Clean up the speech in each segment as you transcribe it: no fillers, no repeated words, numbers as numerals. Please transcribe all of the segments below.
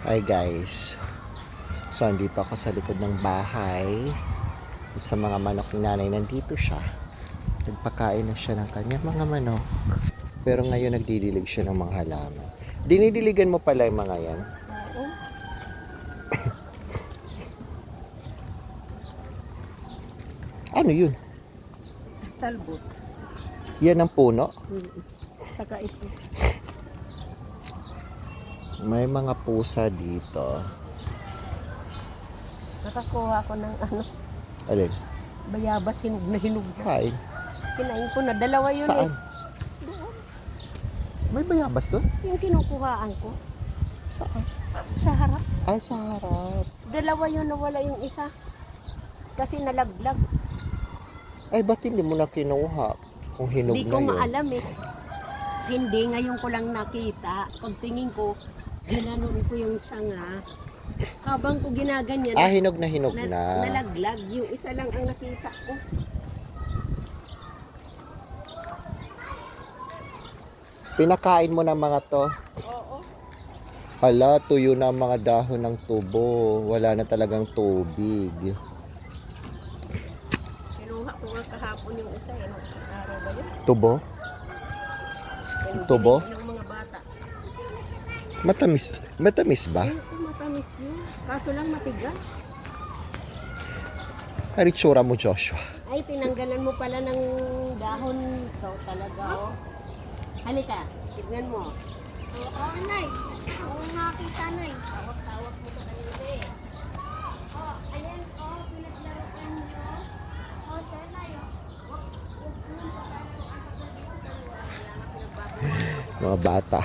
Hi guys. So andito ako sa likod ng bahay. Sa mga manok ni nanay, nandito siya. Nagpakain na siya ng kanyang mga manok. Pero ngayon nagdidilig siya ng mga halaman. Dinidiligan mo pala yung mga yan? Oo. Ano yun? Talbos. Yan ang puno? Saka ito. May mga pusa dito. Nakakuha ko ng Alin? bayabas, hinog na hinog. Kain. Kinain ko na. Dalawa yun Saan? Doon. May bayabas doon? Yung kinukuhaan ko. Saan? Sa harap. Ay, sa harap. Dalawa yun, nawala yung isa. Kasi nalaglag. Ay, ba't hindi mo na kinuha? Kung hinog Hindi na ko yun. maalam eh. Hindi, ngayon ko lang nakita. Pagtingin ko, ginanon ko yung sanga. Habang ko ginaganyan, Hinog na hinog na. nalaglag. Yung isa lang ang nakita ko. Pinakain mo ng mga to. Oo. Hala, tuyo na ang mga dahon ng tubo. Wala na talagang tubig. Kinuha ko nga kahapon yung isa. Yung isang araw ba yun? Tubo? Yung Tubo? binili ng mga bata. Matamis. Matamis ba? Oo, matamis yun. Kaso lang matigas. Haritsura mo, Joshua. Ay, tinanggalan mo pala ng dahon. Ikaw talaga, oh. Halika, tignan mo. Oo, Nay. Oo, nakita, Nay. Tawag-tawag mo sa kanila eh. Oh, ayan, oh, pinaglaruan niyo. Oh, sir, Nay. Huwag mo paglaruan sa Mga bata.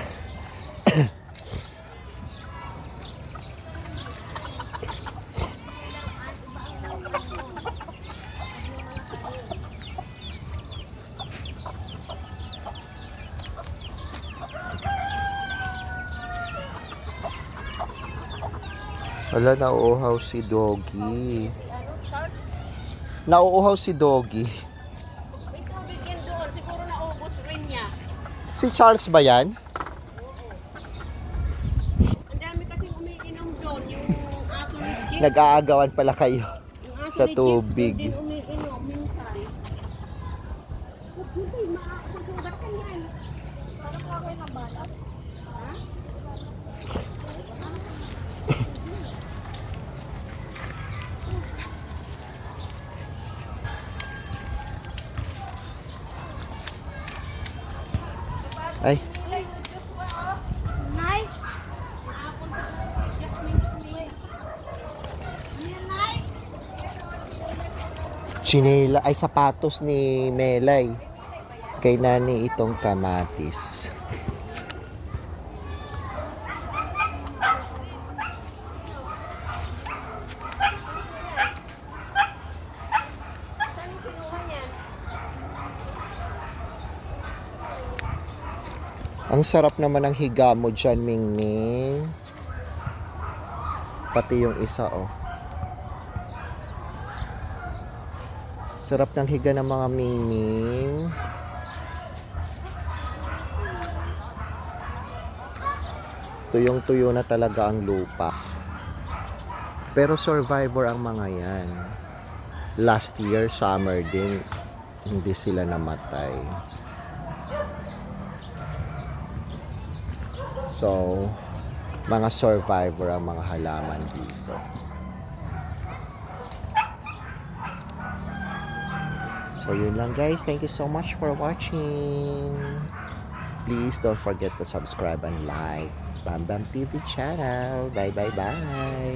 Wala, nauuhaw si Doggy. Nauuhaw si Doggy. May tubig yan doon. Siguro naubos rin niya. Si Charles ba yan? Ang dami kasing umiinom doon. Yung aso ni Jits. Nag-aagawan pala kayo Yung aso sa ni Jits, tubig. doon din umiinom minsan. Hindi, masusugat ka yan. Para pa ako yung kabalak. Ha? Ay, Nay? Ayan, Nay. chinela, ay sapatos ni Melay. Kay nani itong kamatis. Saan kinuha niyan? Ang sarap naman ng higa mo dyan, Mingming. Pati yung isa, oh. Sarap ng higa ng mga Mingming. Tuyong-tuyo na talaga ang lupa. Pero survivor ang mga yan. Last year, summer din, hindi sila namatay. So, mga survivor ang mga halaman dito. So, yun lang guys. Thank you so much for watching. Please don't forget to subscribe and like Bam Bam TV channel. Bye, bye, bye.